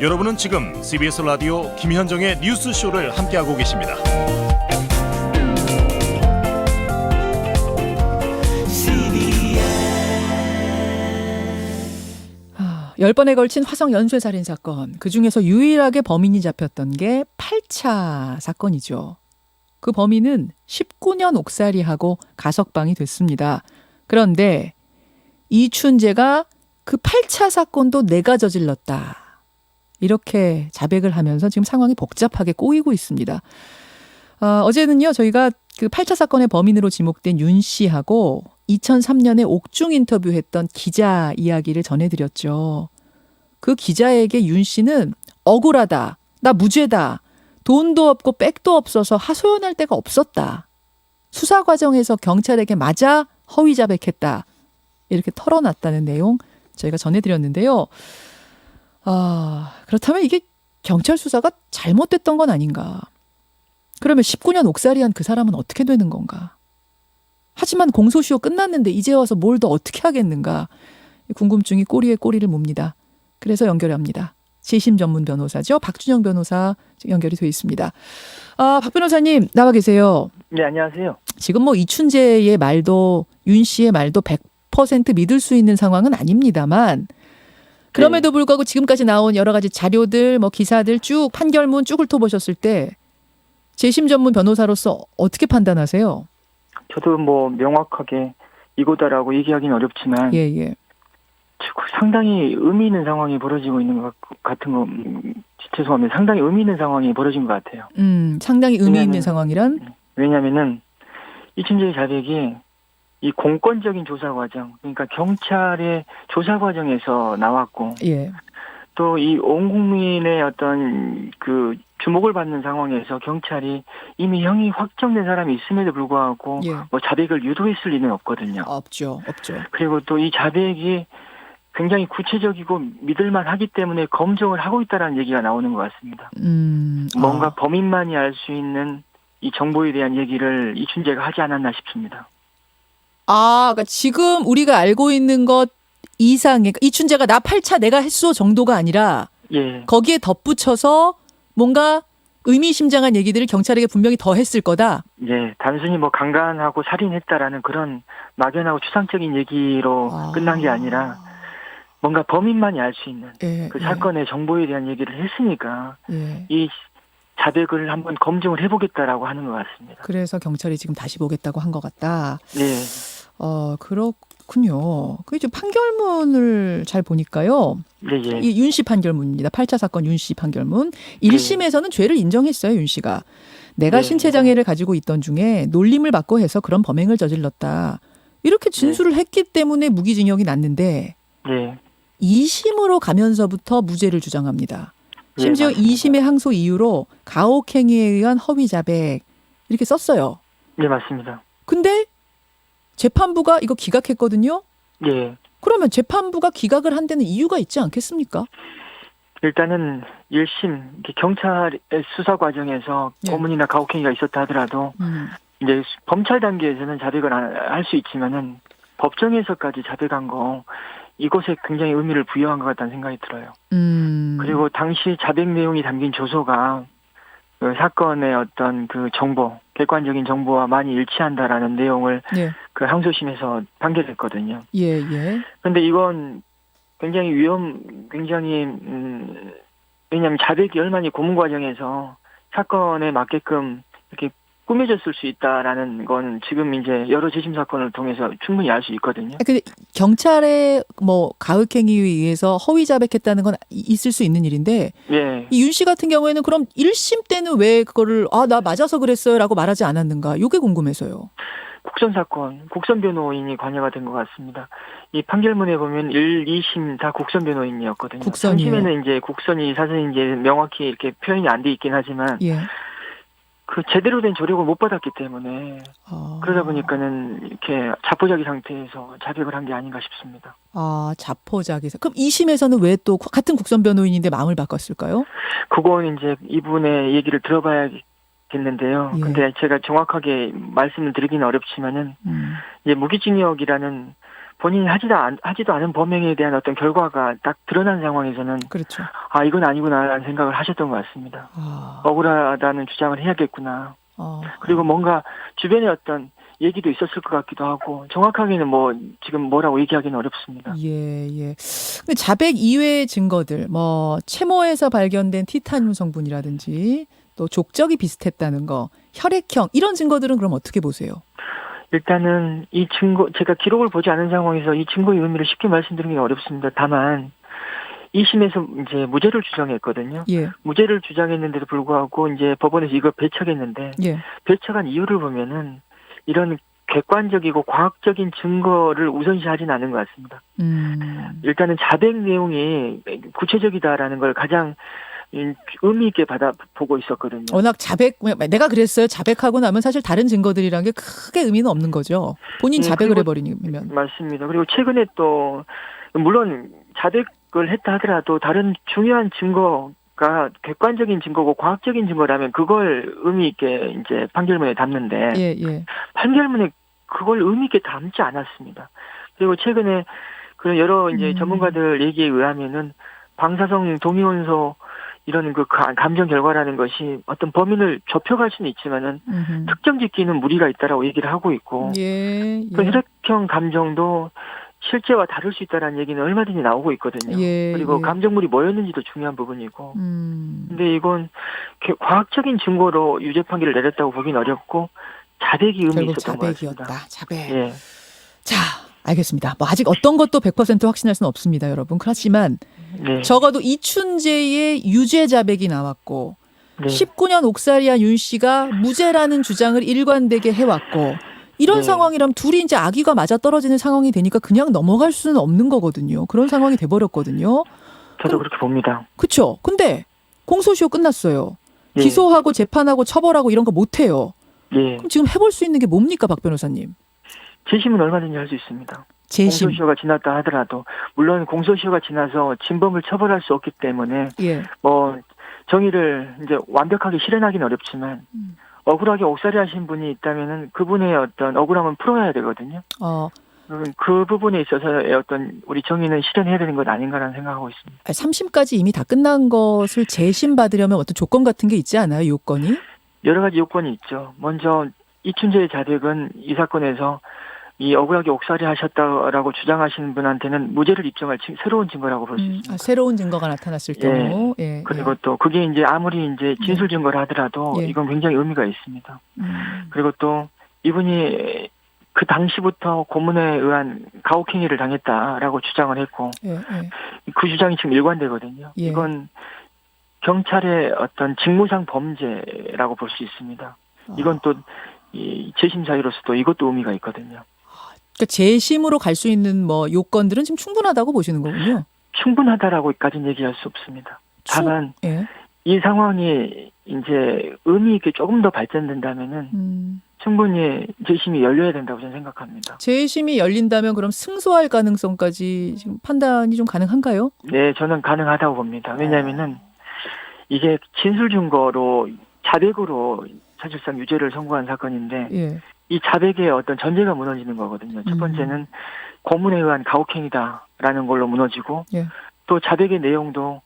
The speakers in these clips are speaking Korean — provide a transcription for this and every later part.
여러분은 지금 CBS 라디오 김현정의 뉴스쇼를 함께하고 계십니다. 10번에 걸친 화성 연쇄 살인 사건, 그중에서 유일하게 범인이 잡혔던 게 8차 사건이죠. 그 범인은 19년 옥살이하고 가석방이 됐습니다. 그런데 이춘재가 그 8차 사건도 내가 저질렀다, 이렇게 자백을 하면서 지금 상황이 복잡하게 꼬이고 있습니다. 어제는요, 저희가 그 8차 사건의 범인으로 지목된 윤 씨하고 2003년에 옥중 인터뷰했던 기자 이야기를 전해드렸죠. 그 기자에게 윤 씨는 억울하다, 나 무죄다, 돈도 없고 백도 없어서 하소연할 데가 없었다, 수사 과정에서 경찰에게 맞아 허위 자백했다, 이렇게 털어놨다는 내용 저희가 전해드렸는데요. 그렇다면 이게 경찰 수사가 잘못됐던 건 아닌가? 그러면 19년 옥살이한 그 사람은 어떻게 되는 건가? 하지만 공소시효 끝났는데 이제 와서 뭘 더 어떻게 하겠는가? 궁금증이 꼬리에 꼬리를 뭅니다. 그래서 연결합니다. 재심 전문 변호사죠. 박준영 변호사 연결이 되어 있습니다. 박 변호사님 나와 계세요. 네, 안녕하세요. 지금 뭐 이춘재의 말도 윤 씨의 말도 100% 믿을 수 있는 상황은 아닙니다만, 그럼에도 불구하고 지금까지 나온 여러 가지 자료들, 뭐 기사들 쭉 판결문 쭉 훑어보셨을 때 재심 전문 변호사로서 어떻게 판단하세요? 저도 뭐 명확하게 이거다라고 얘기하기는 어렵지만 예. 상당히 의미 있는 상황이 벌어지고 있는 것 같은 거, 죄송합니다. 상당히 의미 있는 상황이 벌어진 것 같아요. 상당히 의미 있는 상황이란? 왜냐하면은 이춘재의 자백이 이 공권적인 조사 과정, 그러니까 경찰의 조사 과정에서 나왔고, 예. 또 이 온 국민의 어떤 그 주목을 받는 상황에서 경찰이 이미 형이 확정된 사람이 있음에도 불구하고 뭐 자백을 유도했을 리는 없거든요. 없죠. 그리고 또 이 자백이 굉장히 구체적이고 믿을만 하기 때문에 검증을 하고 있다는 얘기가 나오는 것 같습니다. 뭔가 범인만이 알 수 있는 이 정보에 대한 얘기를 이춘재가 하지 않았나 싶습니다. 그러니까 지금 우리가 알고 있는 것 이상의, 이춘재가 나 8차 내가 했어 정도가 아니라, 거기에 덧붙여서 뭔가 의미심장한 얘기들을 경찰에게 분명히 더 했을 거다. 예, 단순히 뭐 강간하고 살인했다라는 그런 막연하고 추상적인 얘기로 끝난 게 아니라 뭔가 범인만이 알 수 있는 그 사건의 정보에 대한 얘기를 했으니까 이 자백을 한번 검증을 해보겠다라고 하는 것 같습니다. 그래서 경찰이 지금 다시 보겠다고 한 것 같다. 네. 그렇군요. 그 이제 판결문을 잘 보니까요. 이 윤 씨 판결문입니다. 8차 사건 윤 씨 판결문. 1심에서는 죄를 인정했어요, 윤 씨가. 내가 신체 장애를 가지고 있던 중에 놀림을 받고 해서 그런 범행을 저질렀다, 이렇게 진술을 했기 때문에 무기징역이 났는데 2심으로 가면서부터 무죄를 주장합니다. 심지어 2심의 항소 이유로 가혹행위에 의한 허위 자백 이렇게 썼어요. 네, 맞습니다. 근데 재판부가 이거 기각했거든요. 예. 그러면 재판부가 기각을 한 데는 이유가 있지 않겠습니까? 일단은 1심 경찰의 수사 과정에서 고문이나 가혹행위가 있었다 하더라도 이제 검찰 단계에서는 자백을 할 수 있지만은 법정에서까지 자백한 거, 이것에 굉장히 의미를 부여한 것 같다는 생각이 들어요. 그리고 당시 자백 내용이 담긴 조서가 그 사건의 어떤 그 정보, 객관적인 정보와 많이 일치한다라는 내용을 그 항소심에서 판결했거든요. 그런데 이건 굉장히 왜냐하면 자백이 얼마나 고문 과정에서 사건에 맞게끔 이렇게 꾸며졌을 수 있다라는 건 지금 이제 여러 재심 사건을 통해서 충분히 알 수 있거든요. 근데 경찰의 뭐 가혹행위에 의해서 허위 자백했다는 건 있을 수 있는 일인데, 이 윤 씨 같은 경우에는 그럼 1심 때는 왜 그거를 나 맞아서 그랬어요라고 말하지 않았는가? 이게 궁금해서요. 국선 사건, 국선 변호인이 관여가 된 것 같습니다. 이 판결문에 보면 1, 2심 다 국선 변호인이었거든요. 3심에는 이제 국선이 사실 이제 명확히 이렇게 표현이 안 돼 있긴 하지만 그 제대로 된 조력을 못 받았기 때문에 그러다 보니까는 이렇게 자포자기 상태에서 자백을 한 게 아닌가 싶습니다. 자포자기서. 그럼 2심에서는 왜 또 같은 국선 변호인인데 마음을 바꿨을까요? 그건 이제 이분의 얘기를 들어봐야겠는데요. 근데 제가 정확하게 말씀을 드리기는 어렵지만은 이제 무기징역이라는 본인이 하지도 않은 범행에 대한 어떤 결과가 딱 드러난 상황에서는 그렇죠. 아, 이건 아니구나라는 생각을 하셨던 것 같습니다. 억울하다는 주장을 해야겠구나. 그리고 뭔가 주변에 어떤 얘기도 있었을 것 같기도 하고 정확하게는 뭐 지금 뭐라고 얘기하기는 어렵습니다. 예. 근데 자백 이외의 증거들, 뭐 채모에서 발견된 티타늄 성분이라든지 또 족적이 비슷했다는 거, 혈액형 이런 증거들은 그럼 어떻게 보세요? 일단은 이 증거, 제가 기록을 보지 않은 상황에서 이 증거의 의미를 쉽게 말씀드리기 어렵습니다. 다만 2심에서 이제 무죄를 주장했거든요. 예. 무죄를 주장했는데도 불구하고 이제 법원에서 이걸 배척했는데 예. 배척한 이유를 보면은 이런 객관적이고 과학적인 증거를 우선시하진 않은 것 같습니다. 일단은 자백 내용이 구체적이다라는 걸 가장 의미 있게 받아보고 있었거든요. 워낙 내가 그랬어요. 자백하고 나면 사실 다른 증거들이란 게 크게 의미는 없는 거죠. 본인 자백을 해버리면. 맞습니다. 그리고 최근에 또 물론 자백을 했다 하더라도 다른 중요한 증거가 객관적인 증거고 과학적인 증거라면 그걸 의미 있게 이제 판결문에 담는데 예. 판결문에 그걸 의미 있게 담지 않았습니다. 그리고 최근에 그런 여러 이제 전문가들 얘기에 의하면은 방사성 동위원소 이런 그 감정 결과라는 것이 어떤 범인을 좁혀갈 수는 있지만은 특정 짓기는 무리가 있다라고 얘기를 하고 있고 그 혈액형 감정도 실제와 다를 수 있다라는 얘기는 얼마든지 나오고 있거든요. 그리고 감정물이 뭐였는지도 중요한 부분이고. 근데 이건 과학적인 증거로 유죄 판결을 내렸다고 보기는 어렵고 자백이 의미 있었던 것 같습니다. 자백. 예. 자, 알겠습니다. 뭐 아직 어떤 것도 100% 확신할 수는 없습니다, 여러분. 그렇지만 적어도 이춘재의 유죄 자백이 나왔고 19년 옥살이한 윤 씨가 무죄라는 주장을 일관되게 해왔고 이런 상황이라면 둘이 이제 아기가 맞아떨어지는 상황이 되니까 그냥 넘어갈 수는 없는 거거든요. 그런 상황이 돼버렸거든요. 저도 그렇게 봅니다. 그렇죠. 근데 공소시효 끝났어요. 기소하고 재판하고 처벌하고 이런 거 못해요. 그럼 지금 해볼 수 있는 게 뭡니까, 박 변호사님? 재심은 얼마든지 할 수 있습니다. 재심. 공소시효가 지났다 하더라도 물론 공소시효가 지나서 진범을 처벌할 수 없기 때문에 뭐 정의를 이제 완벽하게 실현하기는 어렵지만 억울하게 옥살이 하신 분이 있다면은 그분의 어떤 억울함은 풀어야 되거든요. 그 부분에 있어서의 어떤 우리 정의는 실현해야 되는 것 아닌가라는 생각하고 있습니다. 3심까지 이미 다 끝난 것을 재심 받으려면 어떤 조건 같은 게 있지 않아요, 요건이? 여러 가지 요건이 있죠. 먼저 이춘재의 자백은 이 사건에서 이 억울하게 옥살이 하셨다라고 주장하시는 분한테는 무죄를 입증할 새로운 증거라고 볼 수 있습니다. 새로운 증거가 나타났을 경우. 그리고 또 그게 이제 아무리 이제 진술 증거를 하더라도 이건 굉장히 의미가 있습니다. 그리고 또 이분이 그 당시부터 고문에 의한 가혹행위를 당했다라고 주장을 했고 그 주장이 지금 일관되거든요. 이건 경찰의 어떤 직무상 범죄라고 볼 수 있습니다. 이건 또 이 재심 사유로서도 이것도 의미가 있거든요. 그러니까 재심으로 갈 수 있는 뭐 요건들은 지금 충분하다고 보시는 거군요. 충분하다라고까지는 얘기할 수 없습니다. 다만 이 상황이 이제 의미 있게 조금 더 발전된다면은 충분히 재심이 열려야 된다고 저는 생각합니다. 재심이 열린다면 그럼 승소할 가능성까지 지금 판단이 좀 가능한가요? 네, 저는 가능하다고 봅니다. 왜냐하면은 이게 진술 증거로 자백으로 사실상 유죄를 선고한 사건인데 이 자백의 어떤 전제가 무너지는 거거든요. 첫 번째는 고문에 의한 가혹행위다라는 걸로 무너지고 또 자백의 내용도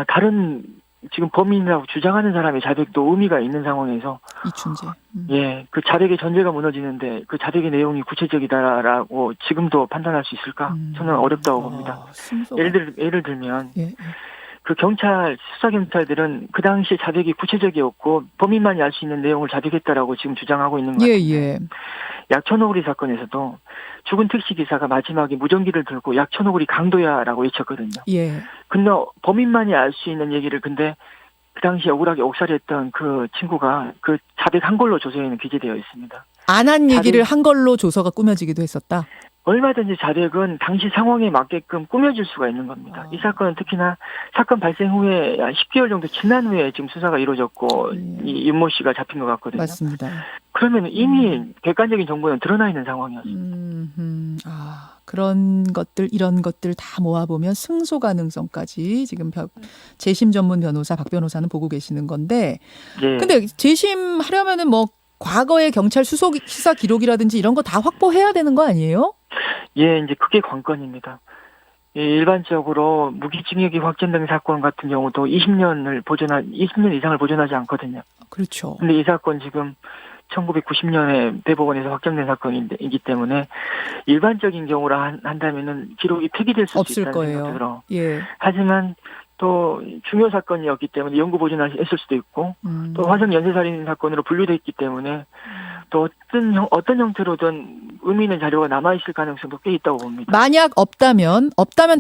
다른 지금 범인이라고 주장하는 사람의 자백도 의미가 있는 상황에서 이춘재. 그 자백의 전제가 무너지는데 그 자백의 내용이 구체적이다라고 지금도 판단할 수 있을까? 저는 어렵다고 봅니다. 예를 들면 그 수사경찰들은 그 당시 자백이 구체적이었고 범인만이 알 수 있는 내용을 자백했다라고 지금 주장하고 있는 것 같아요. 약천오구리 사건에서도 죽은 택시기사가 마지막에 무전기를 들고 약천오구리 강도야라고 외쳤거든요. 근데 범인만이 알 수 있는 얘기를 근데 그 당시 억울하게 옥살이했던 그 친구가 그 자백한 걸로 조서에는 기재되어 있습니다. 안 한 얘기를 한 걸로 조서가 꾸며지기도 했었다? 얼마든지 자백은 당시 상황에 맞게끔 꾸며질 수가 있는 겁니다. 이 사건은 특히나 사건 발생 후에 10개월 정도 지난 후에 지금 수사가 이루어졌고 이 윤모 씨가 잡힌 것 같거든요. 맞습니다. 그러면 이미 객관적인 정보는 드러나 있는 상황이었습니다. 그런 것들 이런 것들 다 모아보면 승소 가능성까지 지금 재심 전문 변호사 박 변호사는 보고 계시는 건데 근데 재심하려면은 뭐 과거의 경찰 수사 기록이라든지 이런 거 다 확보해야 되는 거 아니에요? 예, 이제 그게 관건입니다. 예, 일반적으로 무기징역이 확정된 사건 같은 경우도 20년 이상을 보존하지 않거든요. 그렇죠. 근데 이 사건 지금 1990년에 대법원에서 확정된 사건이기 때문에 일반적인 경우라 한다면은 기록이 폐기될 수도 없을 있다는 거예요. 생각이 들어. 예. 하지만 또 중요 사건이었기 때문에 영구 보존했을 수도 있고 또 화성 연쇄살인 사건으로 분류됐기 때문에 또 어떤 형태로든 의미 있는 자료가 남아 있을 가능성도 꽤 있다고 봅니다. 만약 없다면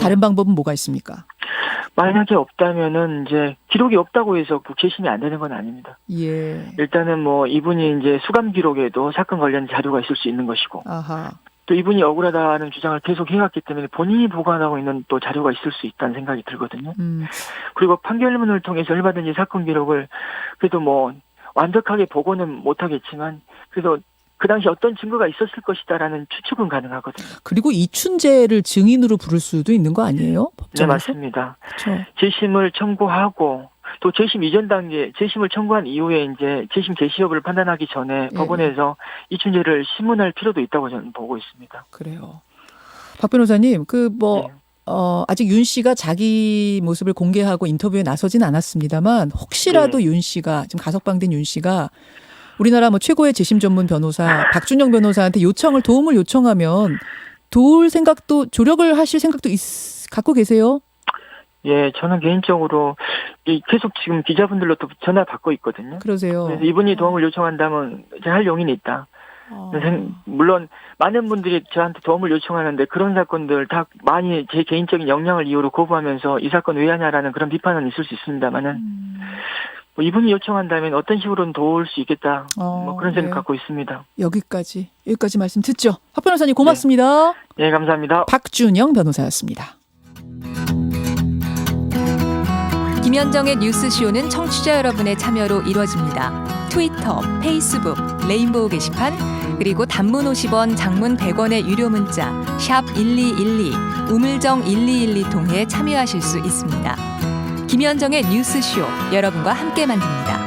다른 방법은 뭐가 있습니까? 만약에 없다면은 이제 기록이 없다고 해서 그 재심이 안 되는 건 아닙니다. 예. 일단은 뭐 이분이 이제 수감 기록에도 사건 관련 자료가 있을 수 있는 것이고 아하. 또 이분이 억울하다는 주장을 계속 해왔기 때문에 본인이 보관하고 있는 또 자료가 있을 수 있다는 생각이 들거든요. 그리고 판결문을 통해서 얼마든지 사건 기록을 그래도 뭐 완벽하게 보고는 못하겠지만 그래도 그 당시 어떤 증거가 있었을 것이다라는 추측은 가능하거든요. 그리고 이춘재를 증인으로 부를 수도 있는 거 아니에요? 법정에서? 네, 맞습니다. 그렇죠. 재심을 청구하고 또 재심 이전 단계, 재심을 청구한 이후에 이제 재심 개시 여부를 판단하기 전에 예. 법원에서 이춘재를 심문할 필요도 있다고 저는 보고 있습니다. 그래요. 박 변호사님, 네. 아직 윤 씨가 자기 모습을 공개하고 인터뷰에 나서진 않았습니다만 혹시라도 네. 윤 씨가 지금 가석방된 윤 씨가 우리나라 뭐 최고의 재심 전문 변호사 박준영 변호사한테 도움을 요청하면 도울 생각도 조력을 하실 생각도 갖고 계세요? 예, 저는 개인적으로 계속 지금 기자분들로 또 전화 받고 있거든요. 그러세요. 그래서 이분이 도움을 요청한다면 제가 할 용의는 있다. 물론 많은 분들이 저한테 도움을 요청하는데 그런 사건들 다 많이 제 개인적인 역량을 이유로 거부하면서 이 사건 왜 하냐라는 그런 비판은 있을 수 있습니다만은 뭐 이분이 요청한다면 어떤 식으로는 도울 수 있겠다. 뭐 그런 생각 네. 갖고 있습니다. 여기까지 말씀 듣죠. 박 변호사님 고맙습니다. 네, 감사합니다. 박준영 변호사였습니다. 김현정의 뉴스쇼는 청취자 여러분의 참여로 이루어집니다. 트위터, 페이스북, 레인보우 게시판, 그리고 단문 50원, 장문 100원의 유료 문자 샵 1212, 우물정 1212 통해 참여하실 수 있습니다. 김현정의 뉴스쇼, 여러분과 함께 만듭니다.